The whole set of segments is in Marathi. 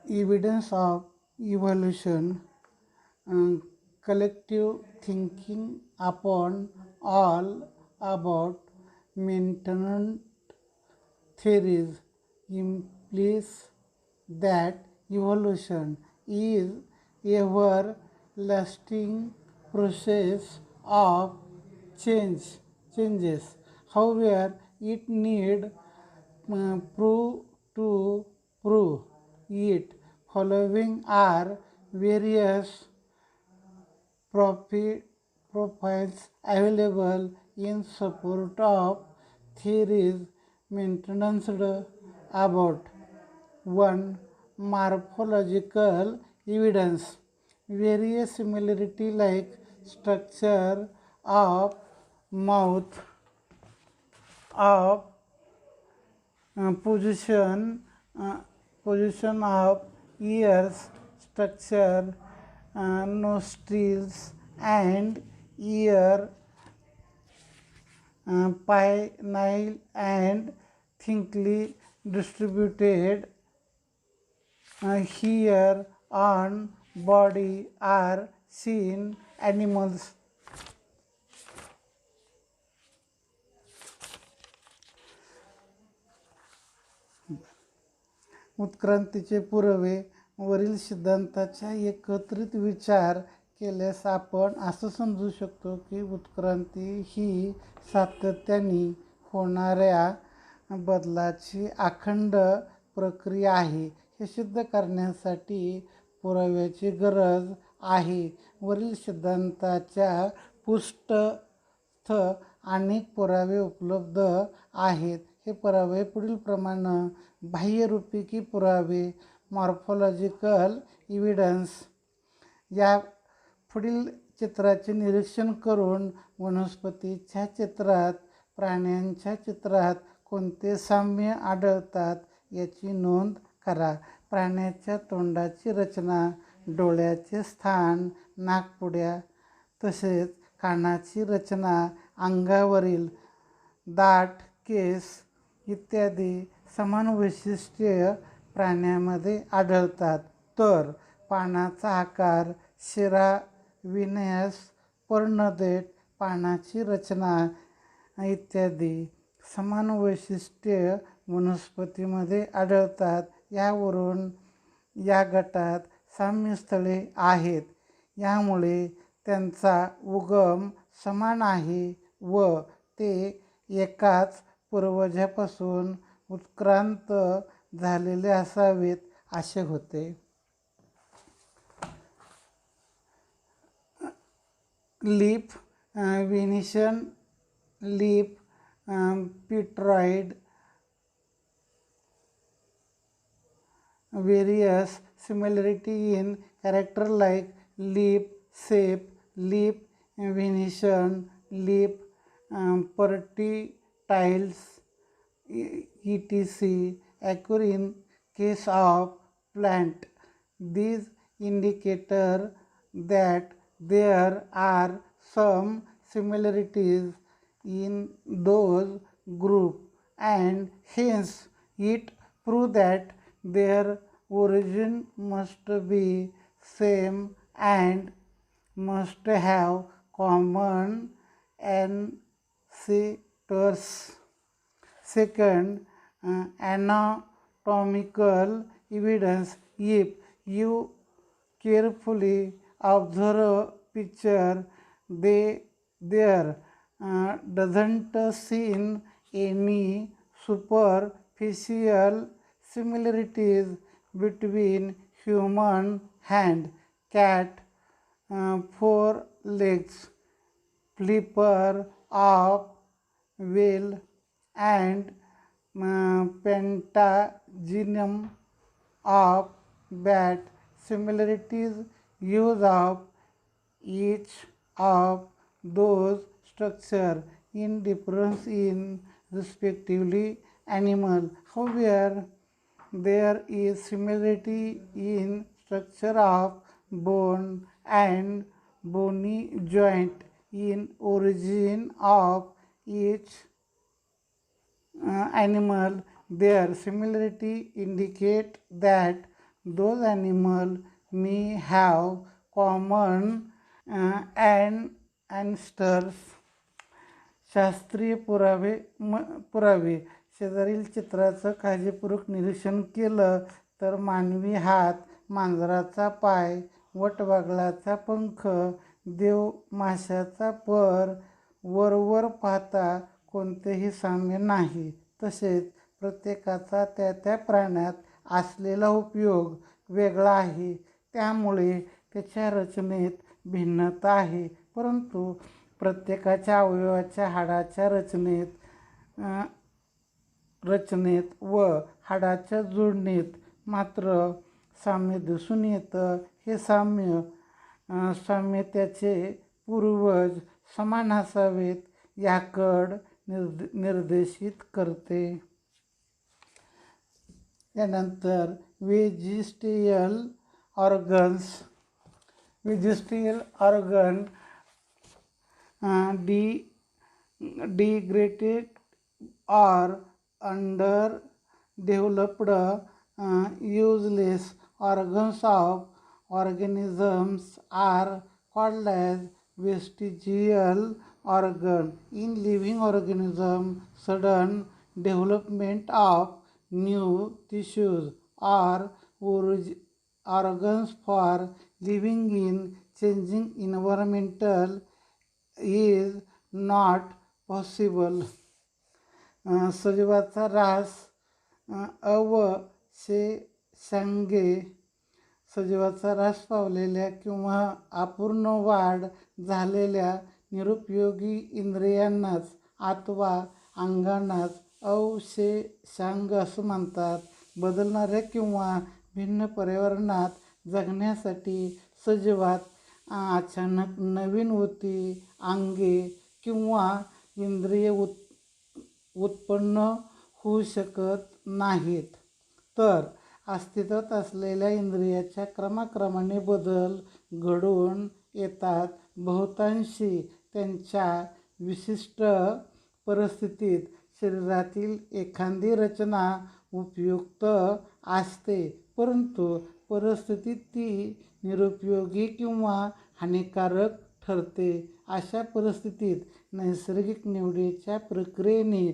evidence of evolution, collective thinking upon all about maintenance theories implies that evolution is ever-lasting process of changes. However, it need prove to prove it. Following are various profiles available in support of theories mentioned about. 1. Morphological evidence. Various similarity like structure of mouth, of position, position of ears, structure, nostrils and ear, pineal and thickly distributed hair on body are seen animals. उत्क्रांतीचे पुरावे. वरील सिद्धांताचा एकत्रित विचार केल्यास आपण असं समजू शकतो की उत्क्रांती ही सातत्याने होणाऱ्या बदलाची अखंड प्रक्रिया आहे. हे सिद्ध करण्यासाठी पुराव्याची गरज आहे. वरील सिद्धांताच्या पुष्टस्थ अनेक पुरावे उपलब्ध आहेत. हे पुरावे पुढीलप्रमाणे बाह्यरूपी पुरावे. Morphological evidence. या पुढील चित्राचे निरीक्षण करून वनस्पतीच्या चित्रात प्राण्यांच्या चित्रात कोणते साम्य आढळतात याची नोंद करा. प्राण्याच्या तोंडाची रचना, डोळ्याचे स्थान, नाकपुड्या तसेच कानाची रचना, अंगावरील दाट केस इत्यादी समान वैशिष्ट्ये प्राण्यामध्ये आढळतात, तर पानाचा आकार, शिरा, विन्यास, पर्णदेठ, पानाची रचना इत्यादी समान वैशिष्ट्ये वनस्पतीमध्ये आढळतात. यावरून या गटात साम्यस्थळे आहेत. यामुळे त्यांचा उगम समान आहे व ते एकाच पूर्वजापासून उत्क्रांत झालेले असावेत असे होते. लीफ व्हेनेशियन लीफ पिट्रॉइड. Various similarity in character like leaf shape, leaf venation, leaf partiles, etc. occur in case of plant. These indicate that there are some similarities in those group and hence it proves that their origin must be same and must have common ancestors. Second, anatomical evidence. If you carefully observe picture, there doesn't seem any superficial similarities between human hand, cat, 4 legs, flipper of whale and pentagonum of bat. Similarities use of each of those structure in difference in respectively animal. However, there is similarity in structure of bone and bony joint in origin of each animal. Their similarity indicate that those animals may have common ancestors. शास्त्रीय पुरावे शेजारील चित्राचं काळजीपूर्वक निरीक्षण केलं तर मानवी हात, मांजराचा पाय, वटवाघळाचा पंख, देवमाशाचा पर, वरवर पाहता कोणतेही साम्य नाही. तसेच प्रत्येकाचा त्या त्या प्राण्यात असलेला उपयोग वेगळा आहे, त्यामुळे त्याच्या रचनेत भिन्नता आहे. परंतु प्रत्येकाच्या अवयवाच्या हाडाच्या रचनेत व हाडाच्या जोडणीत मात्र साम्य दिसून येतं. हे साम्य त्याचे पूर्वज समान असावेत याकडे निर्देशित करते. त्यानंतर व्हेजिटेरियल organ degraded or underdeveloped, useless organs of organisms are called as vestigial organ. In living organisms, sudden development of new tissues or organs for living in changing environmental is not possible. सजीवाचा ऱ्हास अवशेषांगे सजीवाचा ऱ्हास पावलेल्या किंवा अपूर्ण वाढ झालेल्या निरुपयोगी इंद्रियांनाच अथवा अंगांनाच अवशेषांग असं म्हणतात. बदलणाऱ्या किंवा भिन्न पर्यावरणात जगण्यासाठी सजीवात अचानक नवीन अंगे किंवा इंद्रिये उत्पन्न होऊ शकत नाहीत, तर अस्तित्वात असलेल्या इंद्रियाच्या क्रमाक्रमाने बदल घडून येतात. बहुतांशी त्यांच्या विशिष्ट परिस्थितीत शरीरातील एखादी रचना उपयुक्त असते, परंतु परिस्थितीत ती निरुपयोगी किंवा हानिकारक ठरते. अशा परिस्थितीत नैसर्गिक निवडीच्या प्रक्रियेने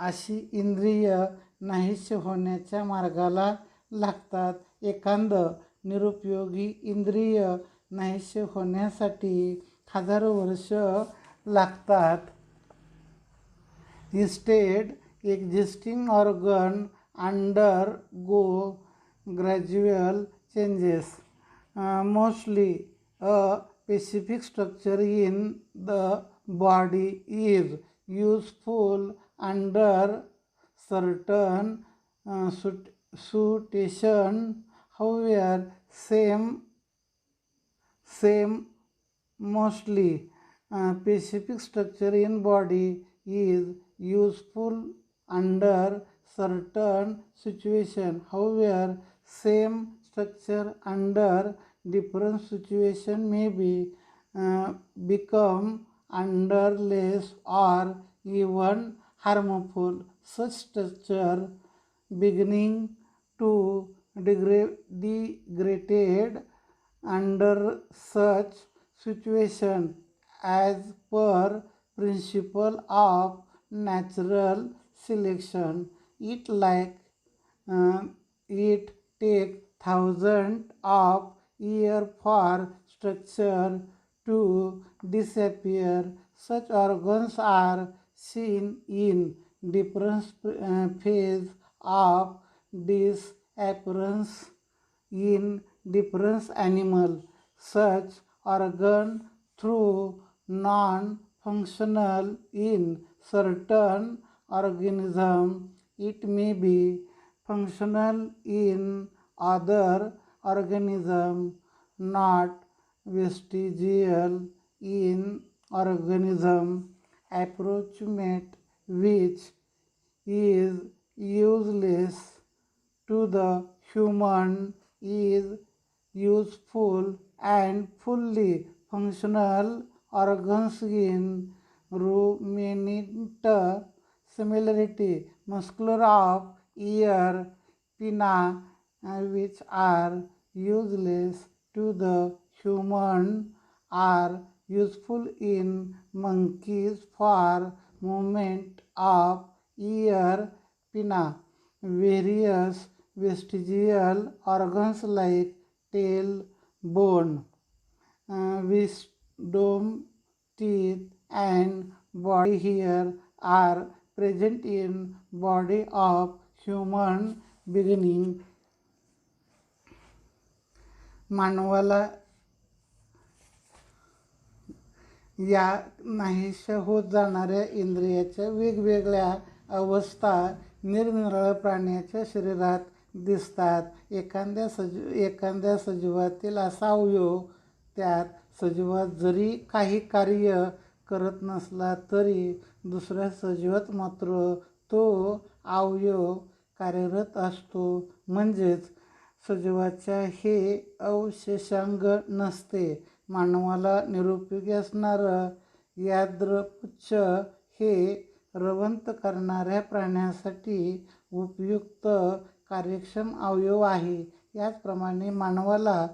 अशी इंद्रिय नाहीशी होण्याच्या मार्गाला लागतात. एखादं निरुपयोगी इंद्रिय नाहीसे होण्यासाठी हजारो वर्ष लागतात. Instead, existing organs undergo gradual changes. Mostly, a specific structure in the body is useful under certain situations. However, mostly specific structure in body is useful under certain situations. However, same structure under different situations may become underless or even harmful. Such structure beginning to degrade under such situation as per principle of natural selection. It take thousands of years for structure to disappear. Such organs are seen in different phases of disappearance in different animals. Such organs through non-functional in certain organisms. It may be functional in other organisms, not vestigial in organisms. Approximate which is useless to the human is useful and fully functional organs in ruminant. Similarity, muscular of ear, pinna, which are useless to the human are useful in monkeys for movement of ear pinna. Various vestigial organs like tail bone, wisdom teeth and body hair are present in body of human beginning. मानवाला या नाहीशा होत जाणाऱ्या इंद्रियाच्या वेगवेगळ्या अवस्था निरनिराळ्या प्राण्याच्या शरीरात दिसतात. एखाद्या सजीवातील असा अवयव त्यात सजीवात जरी काही कार्य करत नसला तरी दुसऱ्या सजीवात मात्र तो अवयव कार्यरत असतो. म्हणजेच सजीवाच्या हे अवशेषांग नसते. मानवाला निरुपयोगी असणारं यादृपुच्छ हे रवंथ करणाऱ्या प्राण्यासाठी उपयुक्त कार्यक्षम अवयव आहे. याचप्रमाणे मानवाला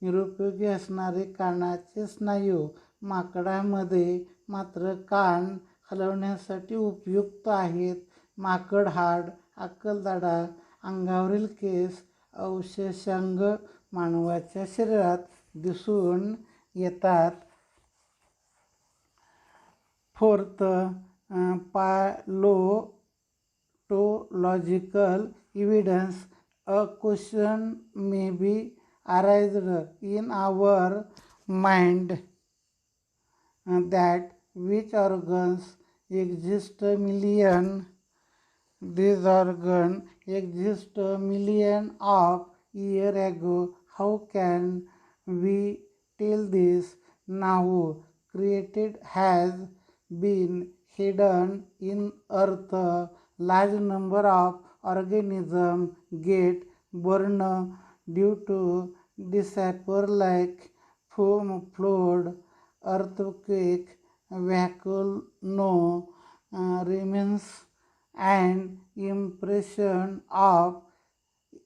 निरुपयोगी असणारे कानाचे स्नायू माकडामध्ये मात्र कान हलवण्यासाठी उपयुक्त आहेत. माकड हाड, अक्कलदाढा, अंगावरील केस, अवशेषांग मानवाच्या शरीरात दिसून येतात. Fourth, pathological evidence. A question may be arised in our mind that which organs exist a million. These organs exist a million of years ago. How can we tell this now? Created has been hidden in earth. Large number of organisms get burned due to disappear like flood, earthquake, volcano, remains and impression of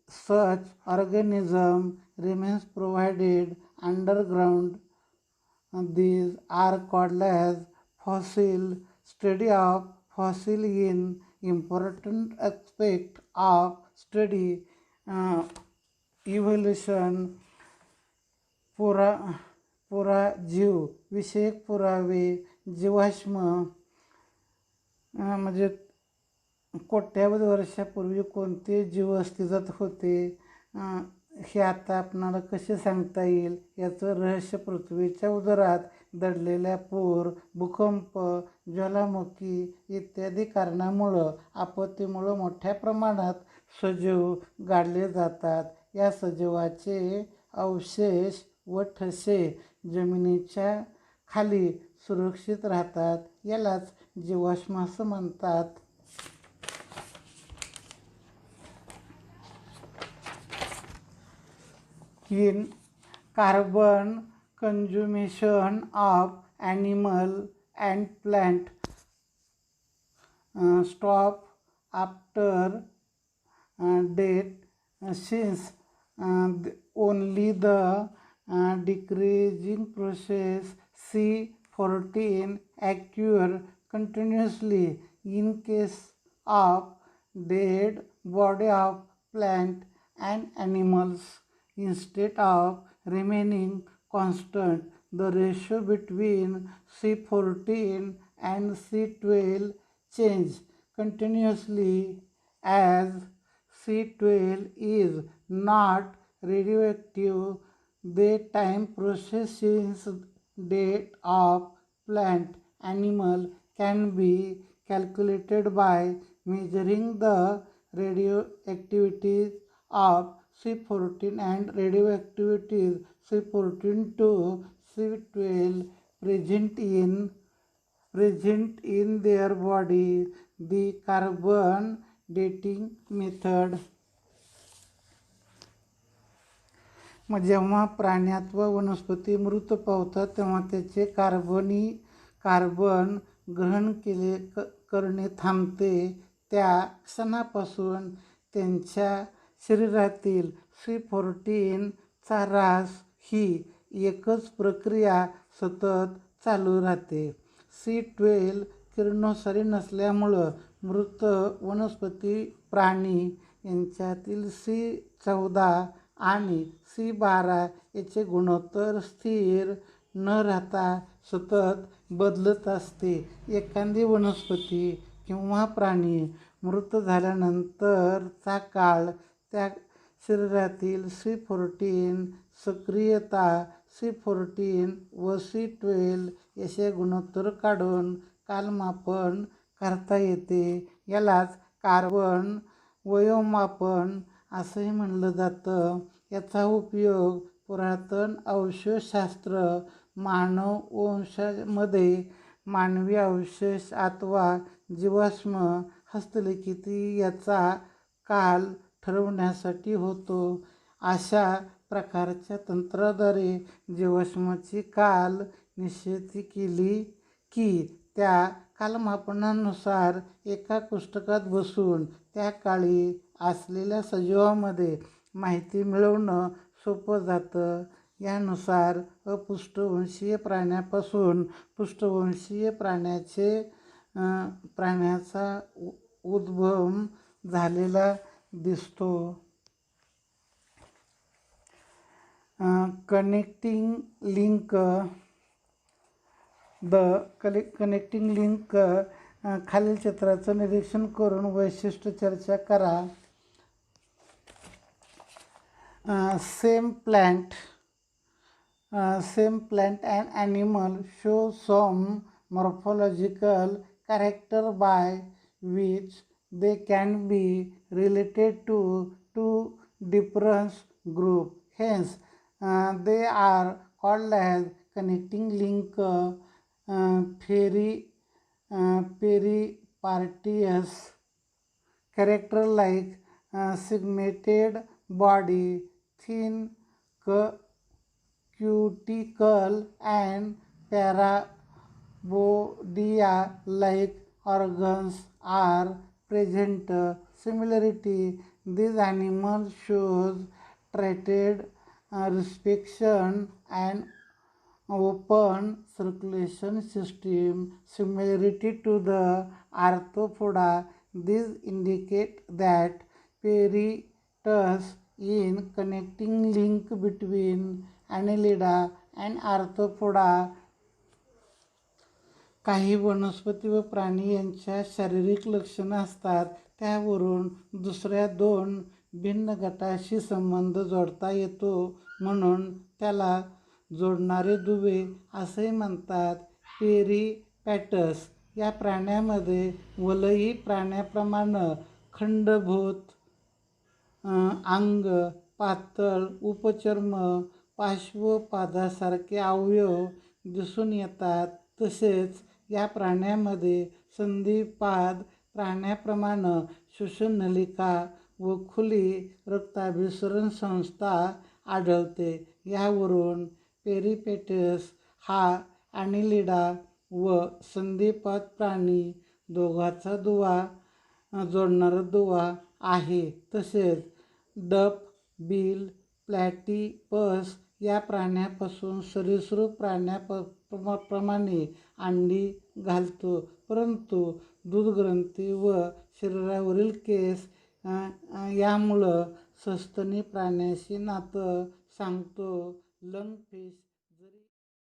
such organism remains provided underground. These are called as fossil. Study of fossil in important aspect of study evolution. पुराजीव विषयक पुरावे. जीवाश्म म्हणजे कोट्यावधी वर्षापूर्वी कोणते जीव अस्तित्वात होते हे आता आपणाला कसे सांगता येईल. याचं रहस्य पृथ्वीच्या उदरात दडलेल्या पूर, भूकंप, ज्वालामुखी इत्यादी कारणामुळं आपत्तीमुळं मोठ्या प्रमाणात सजीव गाडले जातात. या सजीवाचे अवशेष व ठसे जमिनीच्या खाली सुरक्षित राहतात. यालाच जीवाश्म असं म्हणतात. In carbon consumption of animal and plant stop after death, since only the decreasing process C14 occur continuously. In case of dead body of plant and animals, instead of remaining constant, the ratio between C14 and C12 change continuously. As C12 is not radioactive, the time process since death of plant animal can be calculated by measuring the radioactivity of C14 and radioactivity C14 to C12 present in their body. The carbon dating method. मग जेव्हा प्राण्यात व वनस्पती मृत पावतात तेव्हा त्याचे कार्बन ग्रहण करणे थांबते. त्या क्षणापासून त्यांच्या शरीरातील C14 चा ऱ्हास ही एकच प्रक्रिया सतत चालू राहते. C12 किरणोत्सारी नसल्यामुळं मृत वनस्पती प्राणी यांच्यातील C14 आणि C12 याचे गुणोत्तर स्थिर न राहता सतत बदलत असते. एखादी वनस्पती किंवा प्राणी मृत झाल्यानंतरचा काळ त्या शरीरातील C14 सक्रियता C14 व C12 याचे गुणोत्तर काढून कालमापन करता येते. यालाच कार्बन वयोमापन असंही म्हणलं जातं. याचा उपयोग पुरातन अवशेषशास्त्र, मानव वंशामध्ये मानवी अवशेष अथवा जीवाश्म हस्तलिखिती याचा काल ठरवण्यासाठी होतो. अशा प्रकारच्या तंत्राद्वारे जीवाश्माची काल निश्चिती केली की त्या कालमापनानुसार एका कोष्टकात बसून त्या काळी असलेल्या सजीवांमध्ये माहिती मिळवणं सोपं जातं. यानुसार अपृष्ठवंशीय प्राण्यापासून पृष्ठवंशीय प्राण्याचा उद्भव झालेला दिसतो. कनेक्टिंग लिंक कनेक्टिंग लिंक खालील चित्राचं निरीक्षण करून वैशिष्ट्य चर्चा करा. Same plant and animal show some morphological character by which they can be related to two different groups. Hence, they are called as connecting link. Peripartious character like segmented body, thin cuticle and parapodia like organs are present. Similarly, these animals shows treated respiration and open circulation system. Similarity to the arthropoda, these indicate that peritus in connecting link between annelida and arthropoda. काही वनस्पती व प्राणी यांच्या शारीरिक लक्षणं असतात. त्यावरून दुसऱ्या दोन भिन्न गटाशी संबंध जोडता येतो, म्हणून त्याला जोडणारे दुवे असेही म्हणतात. पेरिपॅटस या प्राण्यामध्ये वलयी प्राण्याप्रमाणे खंडभूत अंग, पातळ उपचर्म, पार्श्वपादासारखे अवयव दिसून येतात. तसेच या प्राण्यामध्ये संधिपाद प्राण्याप्रमाणे श्वसननलिका व खुली रक्ताभिसरण संस्था आढळते. यावरून पेरिपॅटस हा annelida व संधिपाद प्राणी दोघांचा दुवा जोडणारा दुवा आहे. तसेच डफ बिल प्लॅटिपस या प्राण्यापासून सरीसृप प्राण्याप्रमाणे अंडी घालतो, परंतु दूधग्रंथी व शरीरावरील केस यामुळं सस्तनी प्राण्याशी नातं सांगतो. लंगफिश